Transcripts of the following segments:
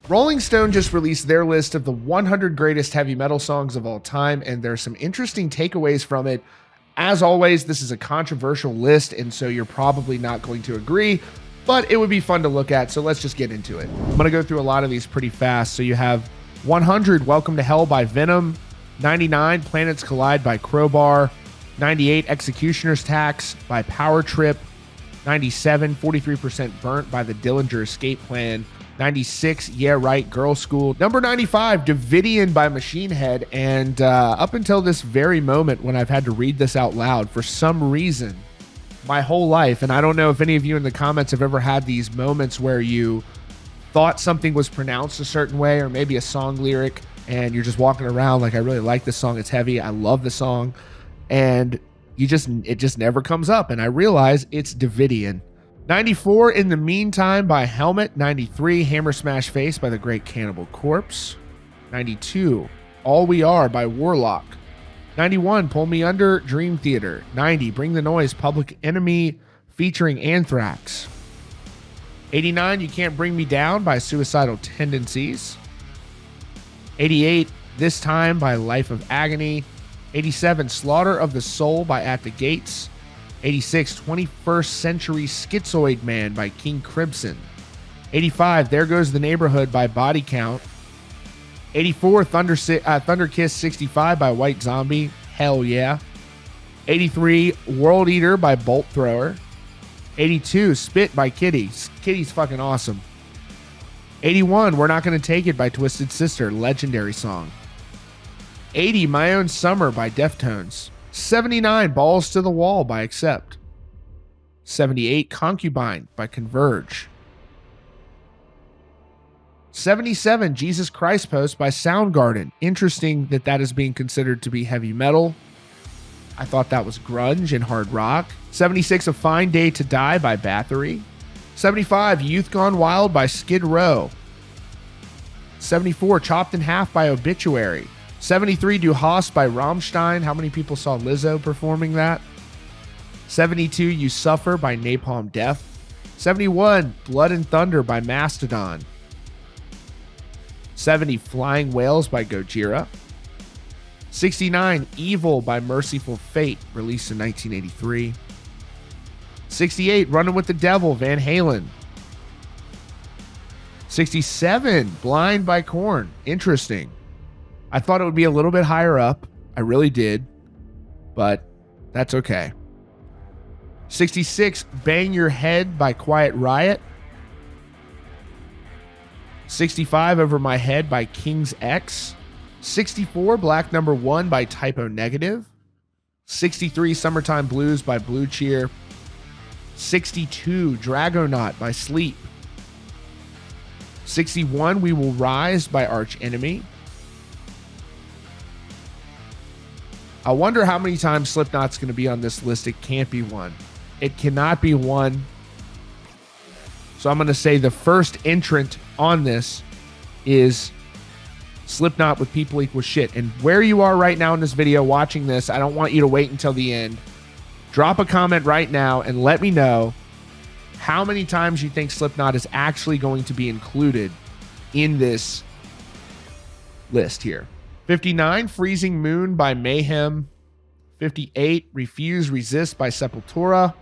Rolling Stone just released their list of the 100 greatest heavy metal songs of all time, and there's some interesting takeaways from it. As always, this is a controversial list, and so you're probably not going to agree, but it would be fun to look at, so let's just get into it. I'm going to go through a lot of these pretty fast. So you have 100, Welcome to Hell by Venom. 99, Planets Collide by Crowbar. 98, Executioner's Tax by Power Trip. 97, 43% Burnt by the Dillinger Escape Plan. 96, Yeah Right, Girl School. Number 95, Davidian by Machine Head. And up until this very moment when I've had to read this out loud, for some reason, my whole life, and I don't know if any of you in the comments have ever had these moments where you thought something was pronounced a certain way, or maybe a song lyric, and you're just walking around like, I really like this song, it's heavy, I love the song, and it just never comes up, and I realize it's Davidian. 94, In the Meantime by Helmet. 93, Hammer Smash Face by the Great Cannibal Corpse. 92, All We Are by Warlock. 91, Pull Me Under, Dream Theater. 90, Bring the Noise, Public Enemy featuring Anthrax. 89, You Can't Bring Me Down by Suicidal Tendencies. 88, This Time by Life of Agony. 87, Slaughter of the Soul by At the Gates. 86, 21st Century Schizoid Man by King Crimson. 85, There Goes the Neighborhood by Body Count. 84, Thunder Kiss 65 by White Zombie. Hell yeah. 83, World Eater by Bolt Thrower. 82, Spit by Kitty. Kitty's fucking awesome. 81, We're Not Gonna Take It by Twisted Sister. Legendary song. 80, My Own Summer by Deftones. 79, Balls to the Wall by Accept. 78, Concubine by Converge. 77, Jesus Christ Post by Soundgarden. Interesting that that is being considered to be heavy metal. I thought that was grunge and hard rock. 76, A Fine Day to Die by Bathory. 75, Youth Gone Wild by Skid Row. 74, Chopped in Half by Obituary. 73, Du Hast by Rammstein. How many people saw Lizzo performing that? 72, You Suffer by Napalm Death. 71, Blood and Thunder by Mastodon. 70, Flying Whales by Gojira. 69, Evil by Merciful Fate, released in 1983. 68, Running with the Devil, Van Halen. 67, Blind by Korn. Interesting. I thought it would be a little bit higher up. I really did. But that's okay. 66, Bang Your Head by Quiet Riot. 65, Over My Head by King's X. 64, Black Number 1 by Typo Negative. 63, Summertime Blues by Blue Cheer. 62, Dragonaut by Sleep. 61, We Will Rise by Arch Enemy. I wonder how many times Slipknot's going to be on this list. It can't be one. It cannot be one. So I'm going to say the first entrant on this is Slipknot with People Equal Shit. And where you are right now in this video watching this, I don't want you to wait until the end. Drop a comment right now and let me know how many times you think Slipknot is actually going to be included in this list here. 59, Freezing Moon by Mayhem. 58, Refuse Resist by Sepultura.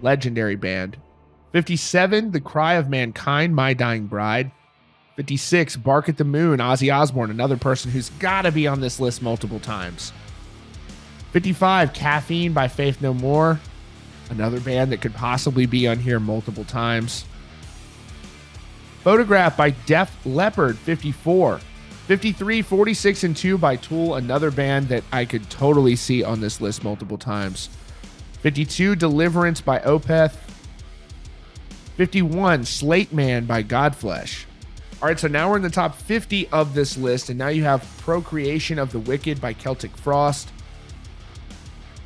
Legendary band. 57, The Cry of Mankind, My Dying Bride. 56, Bark at the Moon, Ozzy Osbourne, another person who's got to be on this list multiple times. 55, Caffeine by Faith No More, another band that could possibly be on here multiple times. Photograph by Def Leppard, 54. 53, 46 and 2 by Tool, another band that I could totally see on this list multiple times. 52, Deliverance by Opeth. 51, Slate Man by Godflesh. All right, so now we're in the top 50 of this list, and now you have Procreation of the Wicked by Celtic Frost.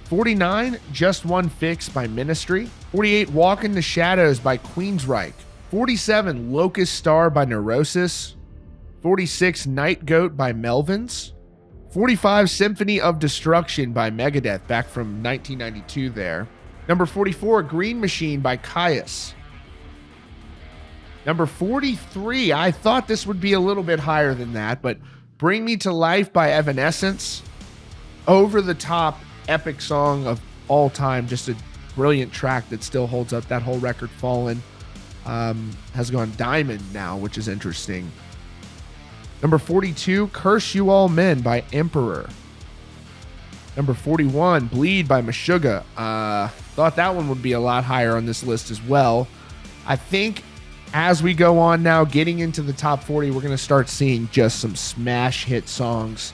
49, Just One Fix by Ministry. 48, Walk in the Shadows by Queensryche. 47, Locust Star by Neurosis. 46, Night Goat by Melvins. 45, Symphony of Destruction by Megadeth, back from 1992 there. Number 44, Green Machine by Caius. Number 43, I thought this would be a little bit higher than that, but Bring Me to Life by Evanescence. Over the top, epic song of all time. Just a brilliant track that still holds up. That whole record, Fallen, has gone diamond now, which is interesting. Number 42, Curse You All Men by Emperor. Number 41, Bleed by Meshuggah. Thought that one would be a lot higher on this list as well. I think as we go on now, getting into the top 40, we're going to start seeing just some smash hit songs.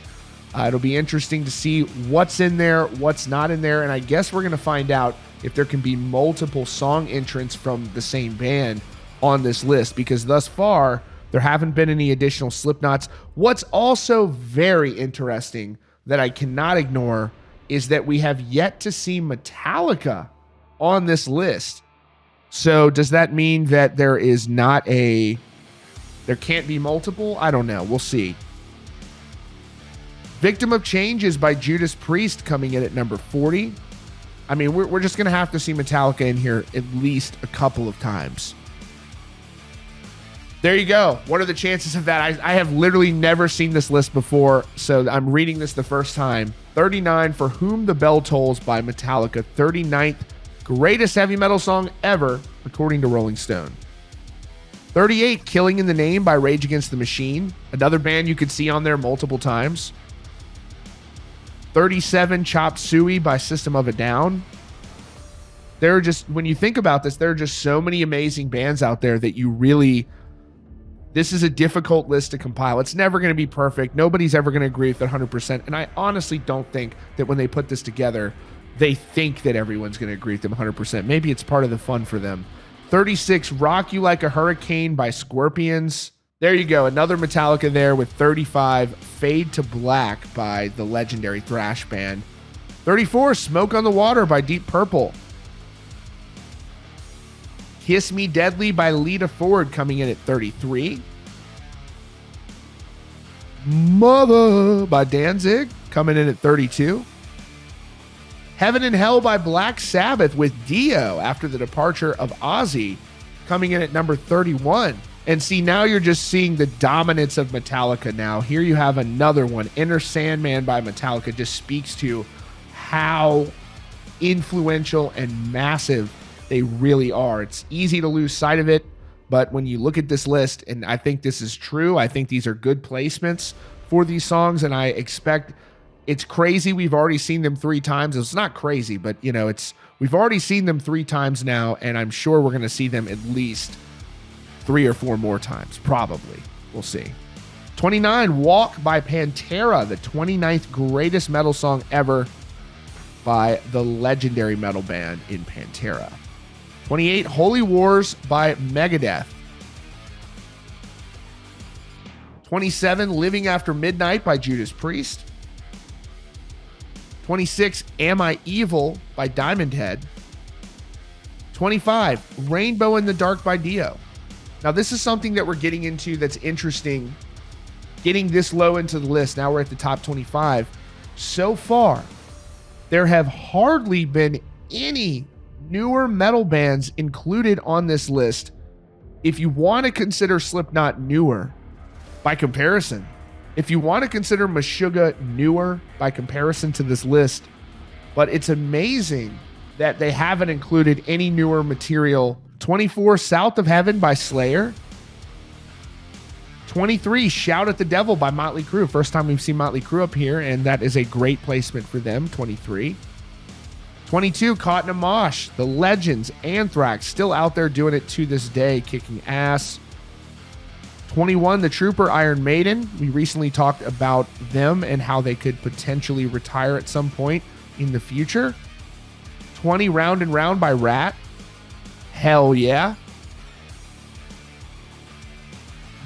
It'll be interesting to see what's in there, what's not in there, and I guess we're going to find out if there can be multiple song entrants from the same band on this list, because thus far, there haven't been any additional Slipknots. What's also very interesting that I cannot ignore is that we have yet to see Metallica on this list. So does that mean that there can't be multiple? I don't know. We'll see. Victim of Change is by Judas Priest, coming in at number 40. I mean, we're just going to have to see Metallica in here at least a couple of times. There you go. What are the chances of that? I have literally never seen this list before, so I'm reading this the first time. 39, For Whom the Bell Tolls by Metallica. 39th greatest heavy metal song ever, according to Rolling Stone. 38, Killing in the Name by Rage Against the Machine. Another band you could see on there multiple times. 37, Chop Suey by System of a Down. There are just, when you think about this, there are just so many amazing bands out there that you really... This is a difficult list to compile. It's never going to be perfect. Nobody's ever going to agree with it 100%. And I honestly don't think that when they put this together, they think that everyone's going to agree with them 100%. Maybe it's part of the fun for them. 36, Rock You Like a Hurricane by Scorpions. There you go. Another Metallica there with 35, Fade to Black by the legendary thrash band. 34, Smoke on the Water by Deep Purple. Kiss Me Deadly by Lita Ford, coming in at 33. Mother by Danzig, coming in at 32. Heaven and Hell by Black Sabbath with Dio after the departure of Ozzy, coming in at number 31. And see, now you're just seeing the dominance of Metallica now. Here you have another one. Enter Sandman by Metallica just speaks to how influential and massive they really are. It's easy to lose sight of it, but when you look at this list, and I think this is true, I think these are good placements for these songs, and I expect it's crazy. We've already seen them 3 times. It's not crazy, but you know, we've already seen them 3 times now, and I'm sure we're going to see them at least 3 or 4 more times, probably. We'll see. 29, Walk by Pantera, the 29th greatest metal song ever by the legendary metal band in Pantera. 28, Holy Wars by Megadeth. 27, Living After Midnight by Judas Priest. 26, Am I Evil by Diamond Head. 25, Rainbow in the Dark by Dio. Now, this is something that we're getting into that's interesting. Getting this low into the list, now we're at the top 25. So far, there have hardly been any newer metal bands included on this list. If you want to consider Slipknot newer by comparison, if you want to consider Meshuggah newer by comparison to this list, but it's amazing that they haven't included any newer material. 24, South of Heaven by Slayer. 23, Shout at the Devil by Motley Crue. First time we've seen Motley Crue up here, and that is a great placement for them, 23. 22, Caught in a Mosh, The Legends, Anthrax, still out there doing it to this day, kicking ass. 21, The Trooper, Iron Maiden. We recently talked about them and how they could potentially retire at some point in the future. 20, Round and Round by Rat. Hell yeah.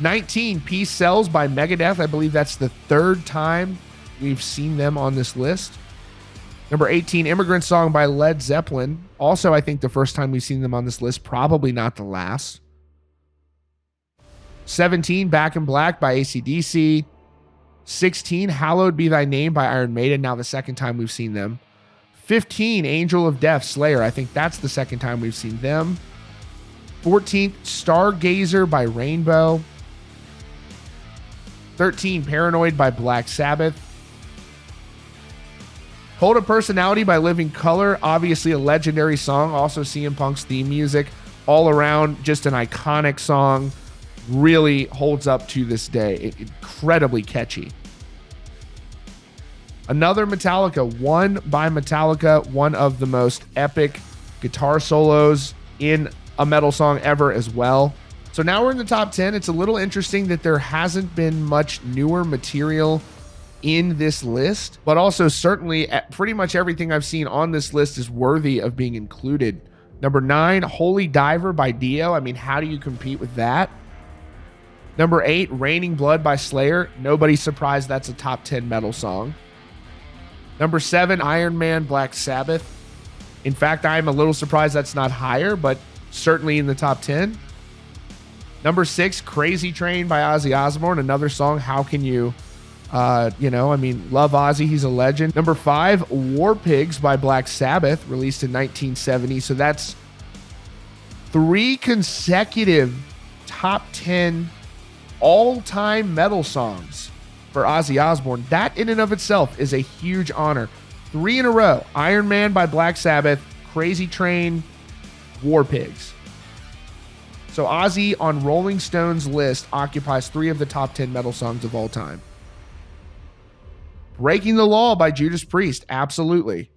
19, Peace Sells by Megadeth. I believe that's the 3rd time we've seen them on this list. Number 18, Immigrant Song by Led Zeppelin. Also, I think the first time we've seen them on this list, probably not the last. 17, Back in Black by AC/DC. 16, Hallowed Be Thy Name by Iron Maiden. Now the second time we've seen them. 15, Angel of Death, Slayer. I think that's the second time we've seen them. 14th, Stargazer by Rainbow. 13, Paranoid by Black Sabbath. Cult of Personality by Living Colour, obviously a legendary song. Also CM Punk's theme music. All around, just an iconic song. Really holds up to this day. Incredibly catchy. Another Metallica, One by Metallica, one of the most epic guitar solos in a metal song ever as well. So now we're in the top 10. It's a little interesting that there hasn't been much newer material in this list, but also certainly pretty much everything I've seen on this list is worthy of being included. Number 9, Holy Diver by Dio. I mean, how do you compete with that? Number 8, Raining Blood by Slayer. Nobody's surprised that's a top 10 metal song. Number 7, Iron Man, Black Sabbath. In fact, I'm a little surprised that's not higher, but certainly in the top 10. Number 6, Crazy Train by Ozzy Osbourne. Another song. How can you, love Ozzy. He's a legend. Number 5, War Pigs by Black Sabbath, released in 1970. So that's 3 consecutive top 10 all-time metal songs for Ozzy Osbourne. That in and of itself is a huge honor. 3 in a row. Iron Man by Black Sabbath, Crazy Train, War Pigs. So Ozzy on Rolling Stone's list occupies 3 of the top 10 metal songs of all time. Breaking the Law by Judas Priest. Absolutely.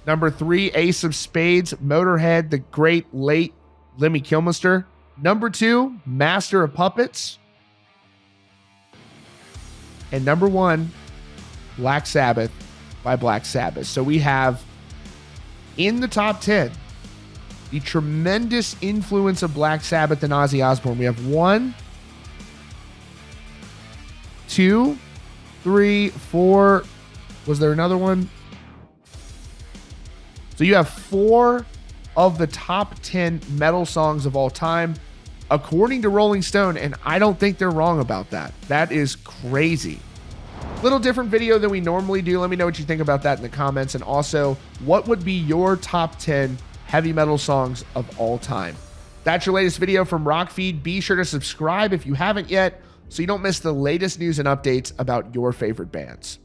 Number 3, Ace of Spades, Motorhead, the great late Lemmy Kilmister. Number 2, Master of Puppets. And number 1, Black Sabbath by Black Sabbath. So we have in the top 10 the tremendous influence of Black Sabbath and Ozzy Osbourne. We have 1, 2, 3, 4. Was there another one? So you have 4 of the top 10 metal songs of all time, according to Rolling Stone, and I don't think they're wrong about that. That is crazy. Little different video than we normally do. Let me know what you think about that in the comments, and also what would be your top 10 heavy metal songs of all time. That's your latest video from Rockfeed. Be sure to subscribe if you haven't yet so you don't miss the latest news and updates about your favorite bands.